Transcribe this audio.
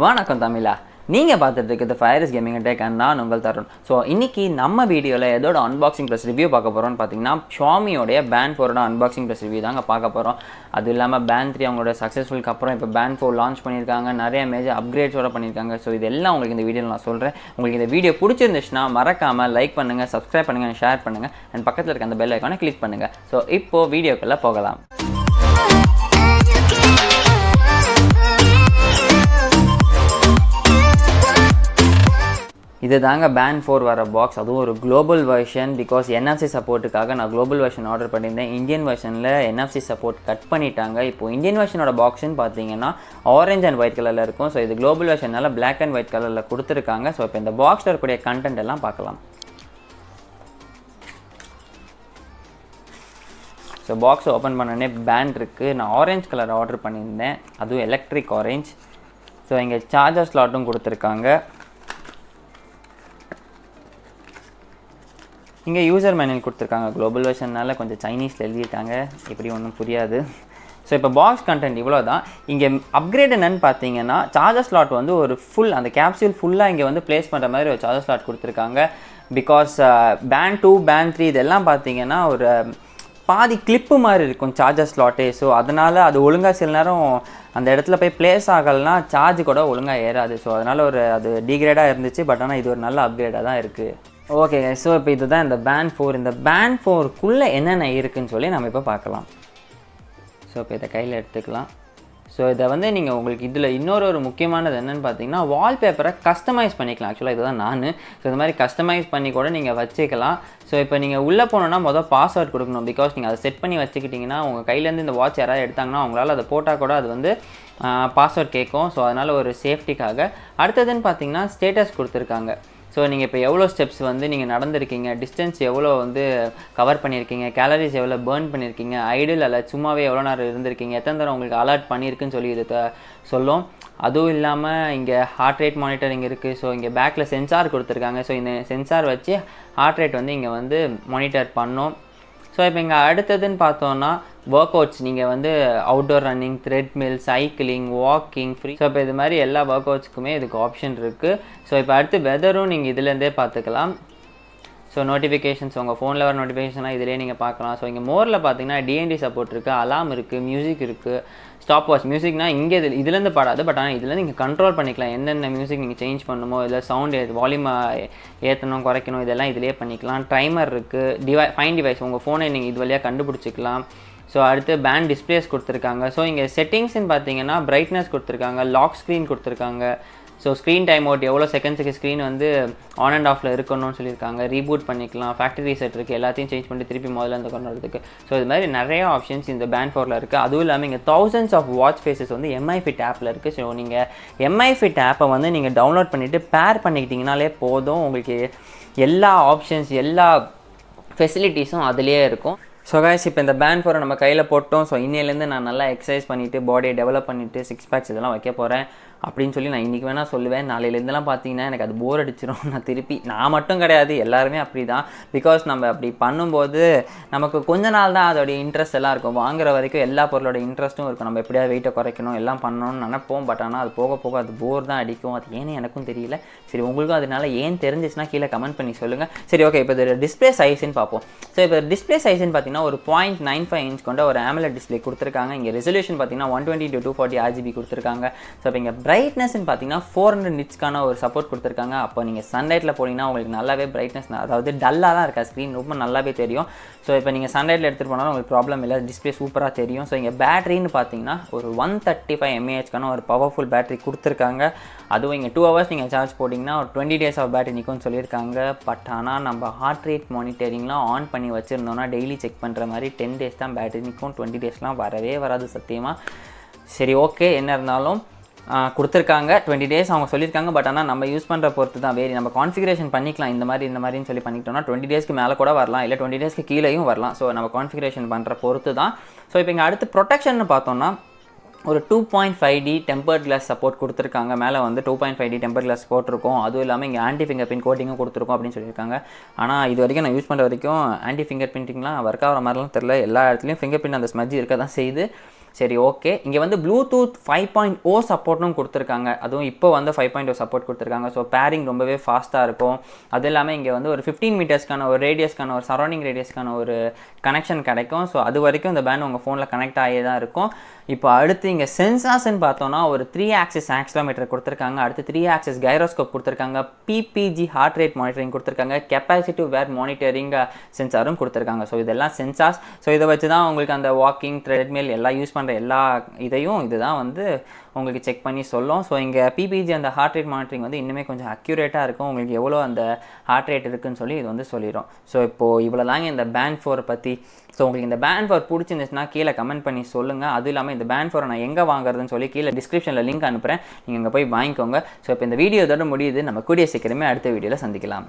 வணக்கம் தமிழா, நீங்கள் பார்த்துட்டு இருக்கிறது ஃபயர்ஸ் கேமிங் டெக் அண்ட் நான் உங்கள் தருண். ஸோ இன்றைக்கி நம்ம வீடியோவில் எதோட அன்பாக்சிங் ப்ளஸ் ரிவ்யூ பார்க்க போகிறோம்னு பார்த்தீங்கன்னா ஷாமியோடைய பேண்ட் 4ஓட அன்பாக்சிங் ப்ளஸ் ரிவ்யூ தாங்க பார்க்க போகிறோம். அது இல்லாமல் பேண்ட் 3 அவங்களோட சக்ஸஸ்ஃபுல்க்கு அப்புறம் இப்போ பேண்ட் 4 லான்ச் பண்ணியிருக்காங்க, நிறைய மேஜர் அப்கிரேட்ஸோட பண்ணியிருக்காங்க. ஸோ இதெல்லாம் உங்களுக்கு இந்த வீடியோவில் நான் சொல்கிறேன். உங்களுக்கு இந்த வீடியோ பிடிச்சிருந்துச்சுன்னா மறக்காமல் லைக் பண்ணுங்கள், சப்ஸ்கிரைப் பண்ணுங்கள், ஷேர் பண்ணுங்கள் அண்ட் பக்கத்தில் இருக்க அந்த பெல் ஐக்கானை கிளிக் பண்ணுங்கள். ஸோ இப்போது வீடியோக்குள்ளே போகலாம். இது தாங்க பேண்ட் 4 வர பாக்ஸ், அதுவும் ஒரு குளோபல் வெர்ஷன். பிகாஸ் என்எஃப்சி சப்போர்ட்டுக்காக நான் குளோபல் வெர்ஷன் ஆர்டர் பண்ணியிருந்தேன். இந்தியன் வெர்ஷனில் என்எஃப்சி சப்போர்ட் கட் பண்ணிட்டாங்க. இப்போ இந்தியன் வெர்ஷனோட பாக்ஸ்ன்னு பார்த்தீங்கன்னா ஆரஞ்ச் அண்ட் ஒயிட் கலரில் இருக்கும். ஸோ இது குளோபல் வெர்ஷனால பிளாக் அண்ட் ஒயிட் கலரில் கொடுத்துருக்காங்க. ஸோ இப்போ இந்த பாக்ஸில் இருக்கக்கூடிய கண்டென்ட் எல்லாம் பார்க்கலாம். ஸோ பாக்ஸ் ஓப்பன் பண்ணோடனே பேண்ட் இருக்குது. நான் ஆரஞ்ச் கலர் ஆர்டர் பண்ணியிருந்தேன், அதுவும் எலக்ட்ரிக் ஆரஞ்ச். ஸோ இங்கே சார்ஜர் ஸ்லாட்டும் கொடுத்துருக்காங்க. இங்கே யூசர் மேனுவல் கொடுத்துருக்காங்க. குளோபல் வெர்ஷனால் கொஞ்சம் சைனீஸில் எழுதியிருக்காங்க, இப்படி ஒன்றும் புரியாது. ஸோ இப்போ பாக்ஸ் கண்டென்ட் இவ்வளோ தான். இங்கே அப்கிரேட் என்னன்னு பார்த்தீங்கன்னா சார்ஜர் ஸ்லாட் வந்து ஒரு ஃபுல் அந்த கேப்சூல் ஃபுல்லாக இங்கே வந்து ப்ளேஸ் பண்ணுற மாதிரி ஒரு சார்ஜர் ஸ்லாட் கொடுத்துருக்காங்க. பிகாஸ் பேண்ட் 2 பேண்ட் 3 இதெல்லாம் பார்த்தீங்கன்னா ஒரு பாதி கிளிப்பு மாதிரி இருக்கும் சார்ஜர் ஸ்லாட்டே. ஸோ அதனால் அது ஒழுங்காக சில நேரம் அந்த இடத்துல போய் ப்ளேஸ் ஆகலைன்னா சார்ஜ் கூட ஒழுங்காக ஏறாது. ஸோ அதனால் அது டீக்ரேடாக இருந்துச்சு. பட் ஆனால் இது ஒரு நல்ல அப்கிரேடாக தான் இருக்குது. ஓகே, ஸோ இப்போ இதுதான் இந்த பேண்ட் 4. இந்த பேண்ட் 4க்குள்ளே என்னென்ன இருக்குதுன்னு சொல்லி நம்ம இப்போ பார்க்கலாம். ஸோ இப்போ இதை கையில் எடுத்துக்கலாம். ஸோ இதை வந்து நீங்கள் உங்களுக்கு இதில் இன்னொரு முக்கியமானது என்னென்னு பார்த்தீங்கன்னா வால்பேப்பரை கஸ்டமைஸ் பண்ணிக்கலாம். ஆக்சுவலாக இதுதான் நான். ஸோ இந்த மாதிரி கஸ்டமைஸ் பண்ணி கூட நீங்கள் வச்சுக்கலாம். ஸோ இப்போ நீங்கள் உள்ளே போனோன்னா மொதல் பாஸ்வேர்ட் கொடுக்கணும். பிகாஸ் நீங்கள் அதை செட் பண்ணி வச்சுக்கிட்டிங்கன்னா உங்கள் கையிலேருந்து இந்த வாட்ச் யாராவது எடுத்தாங்கன்னா அவங்களால அதை போட்டால் கூட அது வந்து பாஸ்வேர்ட் கேட்கும். ஸோ அதனால் ஒரு சேஃப்டிக்காக. அடுத்ததுன்னு பார்த்தீங்கன்னா ஸ்டேட்டஸ் கொடுத்துருக்காங்க. ஸோ நீங்கள் இப்போ எவ்வளோ ஸ்டெப்ஸ் வந்து நீங்கள் நடந்திருக்கீங்க, டிஸ்டன்ஸ் எவ்வளோ வந்து கவர் பண்ணியிருக்கீங்க, கேலரிஸ் எவ்வளோ பேர்ன் பண்ணியிருக்கீங்க, ஐடில் அல்ல சும்மாவே எவ்வளோ நேரம் இருந்திருக்கீங்க, எத்தனை தடவை உங்களுக்கு அலர்ட் பண்ணியிருக்குன்னு சொல்லி இது சொல்லும். அதுவும் இல்லாமல் இங்கே ஹார்ட் ரேட் மானிட்டரிங் இருக்குது. ஸோ இங்கே பேக்கில் சென்சார் கொடுத்துருக்காங்க. ஸோ இந்த சென்சார் வச்சு ஹார்ட் ரேட் வந்து இங்கே வந்து மானிட்டர் பண்ணோம். ஸோ இப்போ இங்கே அடுத்ததுன்னு பார்த்தோன்னா ஒர்க் அவுட்ஸ், நீங்கள் வந்து outdoor running, treadmill, cycling, walking, free. So இப்போ இது மாதிரி எல்லா ஒர்க் அவுட்ஸுக்குமே இதுக்கு ஆப்ஷன் இருக்குது. ஸோ இப்போ அடுத்து வெதரும் நீங்கள் இதுலேருந்தே பார்த்துக்கலாம். ஸோ நோட்டிஃபிகேஷன்ஸ் உங்கள் ஃபோனில் வர நோட்டிஃபிகேஷன்லாம் இதிலே நீங்கள் பார்க்கலாம். ஸோ இங்கே மோரில் பார்த்தீங்கன்னா டிஎன்டி சப்போர்ட் இருக்குது, அலாம் இருக்குது, மியூசிக் இருக்குது, ஸ்டாப் வாட்ச். மியூசிக்னா இங்கே இதுலேருந்து பாடாது. பட் ஆனால் இதுலேருந்து நீங்கள் கண்ட்ரோல் பண்ணிக்கலாம். என்னென்ன மியூசிக் நீங்கள் சேஞ்ச் பண்ணணுமோ, இல்லை சவுண்ட் வால்யூம் ஏற்றணும் குறைக்கணும், இதெல்லாம் இதிலே பண்ணிக்கலாம். டைமர் இருக்குது, ஃபைன் டிவைஸ் உங்கள் ஃபோனை நீங்கள் இது வழியாக கண்டுபிடிச்சிக்கலாம். ஸோ அடுத்து பேண்ட் டிஸ்பிளேஸ் கொடுத்துருக்காங்க. ஸோ இங்கே செட்டிங்ஸ்ன்னு பார்த்தீங்கன்னா பிரைட்னஸ் கொடுத்துருக்காங்க, லாக் ஸ்க்ரீன் கொடுத்துருக்காங்க. ஸோ ஸ்க்ரீன் டைம் அவுட் எவ்வளோ செகண்ட்ஸுக்கு ஸ்க்ரீன் வந்து ஆன் அண்ட் ஆஃபில் இருக்கணும்னு சொல்லியிருக்காங்க. ரீபூட் பண்ணிக்கலாம், ஃபேக்ட்ரி ரீசெட் இருக்குது, எல்லாத்தையும் சேஞ்ச் பண்ணி திருப்பி முதல்ல இருந்து கொண்டு வரதுக்கு. ஸோ இது மாதிரி நிறைய ஆப்ஷன்ஸ் இந்த பேண்ட் 4ல் இருக்குது. அதுவும் இல்லாமல் இங்கே தௌசண்ட்ஸ் ஆஃப் வாட்ச் ஃபேஸஸ் வந்து MI Fit ஆப்பில் இருக்குது. ஸோ நீங்கள் MI Fit ஆப்பை வந்து நீங்கள் டவுன்லோட் பண்ணிவிட்டு பேர் பண்ணிக்கிட்டிங்கனாலே போதும். உங்களுக்கு எல்லா ஆப்ஷன்ஸ் எல்லா ஃபெசிலிட்டிஸும் அதிலே இருக்கும். ஸோ கைஸ், இப்போ இந்த பேண்ட் 4 நம்ம கையில் போட்டோம். ஸோ இன்னிலேருந்து நான் நல்லா எக்ஸசைஸ் பண்ணிவிட்டு பாடியை டெவலப் பண்ணிவிட்டு 6 பேக்ஸ் இதெல்லாம் வைக்க போகிறேன் அப்படின்னு சொல்லி நான் இன்றைக்கி வேணால் சொல்லுவேன். நாளையிலேருந்துலாம் பார்த்தீங்கன்னா எனக்கு அது போர் அடிச்சிடும். நான் மட்டும் கிடையாது, எல்லாருமே அப்படி தான். பிகாஸ் நம்ம அப்படி பண்ணும்போது நமக்கு கொஞ்ச நாள் தான் அதோடைய இன்ட்ரெஸ்ட் எல்லாம் இருக்கும். வாங்குற வரைக்கும் எல்லா பொருளோட இன்ட்ரெஸ்ட்டும் இருக்கும். நம்ம எப்படியா வெயிட்டை குறைக்கணும் எல்லாம் பண்ணணும்னு நினைப்போம். பட் ஆனால் அது போக போக அது போர் தான் அடிக்கும். அது ஏன்னு எனக்கும் தெரியல. சரி, உங்களுக்கும் அதனால ஏன் தெரிஞ்சிச்சுன்னா கீழே கமெண்ட் பண்ணி சொல்லுங்கள். சரி, ஓகே, இப்போ இது டிஸ்பிளே சைஸ்ன்னு பார்ப்போம். ஸோ இப்போ டிஸ்பிளே சைஸ்ன்னு பார்த்தீங்கன்னா ஒரு 0.95 இன்ச் கொண்ட ஒரு AMOLED டிஸ்பிளே கொடுத்துருக்காங்க. இங்கே ரெசல்யூஷன் பார்த்தீங்கன்னா 120x240 RGB கொடுத்துருக்காங்க. ஸோ இப்போ இங்கே பிரைட்னஸ்ன்னு பார்த்தீங்கன்னா 400 நிட்ஸ்க்கான ஒரு சப்போர்ட் கொடுத்துருக்காங்க. அப்போ நீங்கள் சன்லைட்டில் போனீங்கன்னா உங்களுக்கு நல்லாவே பிரைட்னஸ், அதாவது டல்லாக தான் இருக்கா ஸ்க்ரீன், ரொம்ப நல்லாவே தெரியும். ஸோ இப்போ நீங்கள் சன்லைட்டில் எடுத்துகிட்டு போனாலும் உங்களுக்கு ப்ராப்ளம் இல்லை, டிஸ்பிளே சூப்பராக தெரியும். ஸோ இங்கே பேட்டரின்னு பார்த்தீங்கன்னா ஒரு 135 mAhக்கான ஒரு பவர்ஃபுல் பேட்டரி கொடுத்துருக்காங்க. அதுவும் இங்கே 2 hours நீங்கள் சார்ஜ் போட்டிங்கன்னா ஒரு 20 days ஆஃப் பேட்டரி நிற்கும்னு சொல்லியிருக்காங்க. பட் ஆனால் நம்ம ஹார்ட் ரேட் மானிட்டரிங்லாம் ஆன் பண்ணி வச்சுருந்தோம்னா டெய்லி செக் பண்ணுற மாதிரி 10 days தான் பேட்டரி நிற்கும். 20 daysலாம் வரவே வராது சத்தியமாக. சரி, ஓகே, என்ன இருந்தாலும் கொடுத்துருக்காங்க 20 days அவங்க சொல்லியிருக்காங்க. பட் ஆனால் நம்ம யூஸ் பண்ணுற பொறுத்து தான் வேறு. நம்ம கான்ஃபிகரேஷன் பண்ணிக்கலாம், இந்த மாதிரின்னு சொல்லி பண்ணிக்கிட்டோம்னா 20 daysக்கு மேலே கூட வரலாம், இல்லை 20 daysக்கு கீழேயும் வரலாம். ஸோ நம்ம கான்ஃபிகரேஷன் பண்ணுற பொறுத்து தான். ஸோ இப்போ இங்கே அடுத்து ப்ரொடெக்ஷன் பார்த்தோம்னா ஒரு 2.5D டெம்பர்ட் கிளாஸ் சப்போர்ட் கொடுத்துருக்காங்க. மேலே வந்து 2.5D டெம்பர் கிளாஸ் போட்டிருக்கோம். அதுவும் இல்லாமல் இங்கே ஆன்டி ஃபிங்கர் பிரிண்ட் கோட்டிங்கும் கொடுத்துருக்கோம் அப்படின்னு சொல்லியிருக்காங்க. ஆனால் இது வரைக்கும் நான் யூஸ் பண்ணுற வரைக்கும் ஆன்டி ஃபிங்கர் பிரிண்டிங்லாம் ஒர்க் ஆகிற மாதிரிலாம் தெரில. எல்லா இடத்துலையும் ஃபிங்கர் பிரிண்ட் அந்த ஸ்மஜ் இருக்க தான் செய்யுது. சரி ஓகே. இங்கே வந்து ப்ளூடூத் 5.0 சப்போர்ட்டும் கொடுத்துருக்காங்க. அதுவும் இப்போ வந்து 5.0 சப்போர்ட் கொடுத்துருக்காங்க. ஸோ பேரிங் ரொம்பவே ஃபாஸ்ட்டாக இருக்கும். அது இல்லாமல் இங்கே வந்து ஒரு 15 மீட்டர்ஸ்க்கான ஒரு ரேடியஸ்க்கான ஒரு சரௌண்டிங் ரேடியஸ்க்கான ஒரு கனெக்ஷன் கிடைக்கும். ஸோ அது வரைக்கும் இந்த பேண்ட் உங்கள் ஃபோனில் கனெக்ட் ஆகியே தான் இருக்கும். இப்போ அடுத்து இங்கே சென்சார்ஸ்ன்னு பார்த்தோன்னா ஒரு 3 ஆக்சிஸ் ஆக்சிலோமீட்டர் கொடுத்துருக்காங்க. அடுத்து 3 ஆக்சிஸ் கைரோஸ்கோப் கொடுத்துருக்காங்க. பிபிஜி ஹார்ட் ரேட் மானிட்டரிங் கொடுத்துருக்காங்க. கெப்பாசிட்டிவ் வேர் மானிட்டரிங் சென்சாரும் கொடுத்துருக்காங்க. ஸோ இதெல்லாம் சென்சார்ஸ். ஸோ இதை வச்சு தான் உங்களுக்கு அந்த வாக்கிங் த்ரெட்மில் எல்லாம் யூஸ் பண்ணுற எல்லா இதையும் இதுதான் வந்து உங்களுக்கு செக் பண்ணி சொல்லும். ஸோ இங்கே பிபிஜி அந்த ஹார்ட் ரேட் மானிட்டரிங் வந்து இன்னுமே கொஞ்சம் அக்யூரேட்டாக இருக்கும். உங்களுக்கு எவ்வளோ அந்த ஹார்ட் ரேட் இருக்குன்னு சொல்லி இது வந்து சொல்லிடும். ஸோ இப்போது இவ்வளோ தாங்க இந்த பேண்ட் 4 பற்றி. ஸோ உங்களுக்கு இந்த பேண்ட் 4 பிடிச்சிருந்துச்சுன்னா கீழே கமெண்ட் பண்ணி சொல்லுங்கள். அதுவும் இல்லாமல் இந்த பேண்ட் 4 நான் எங்கே வாங்குறதுன்னு சொல்லி கீழே டிஸ்கிரிப்ஷனில் லிங்க் அனுப்புகிறேன். நீங்கள் இங்கே போய் வாங்கிக்கோங்க. ஸோ இப்போ இந்த வீடியோ இதோட முடியுது. நம்ம கூடிய சீக்கிரமே அடுத்த வீடியோவில் சந்திக்கலாம்.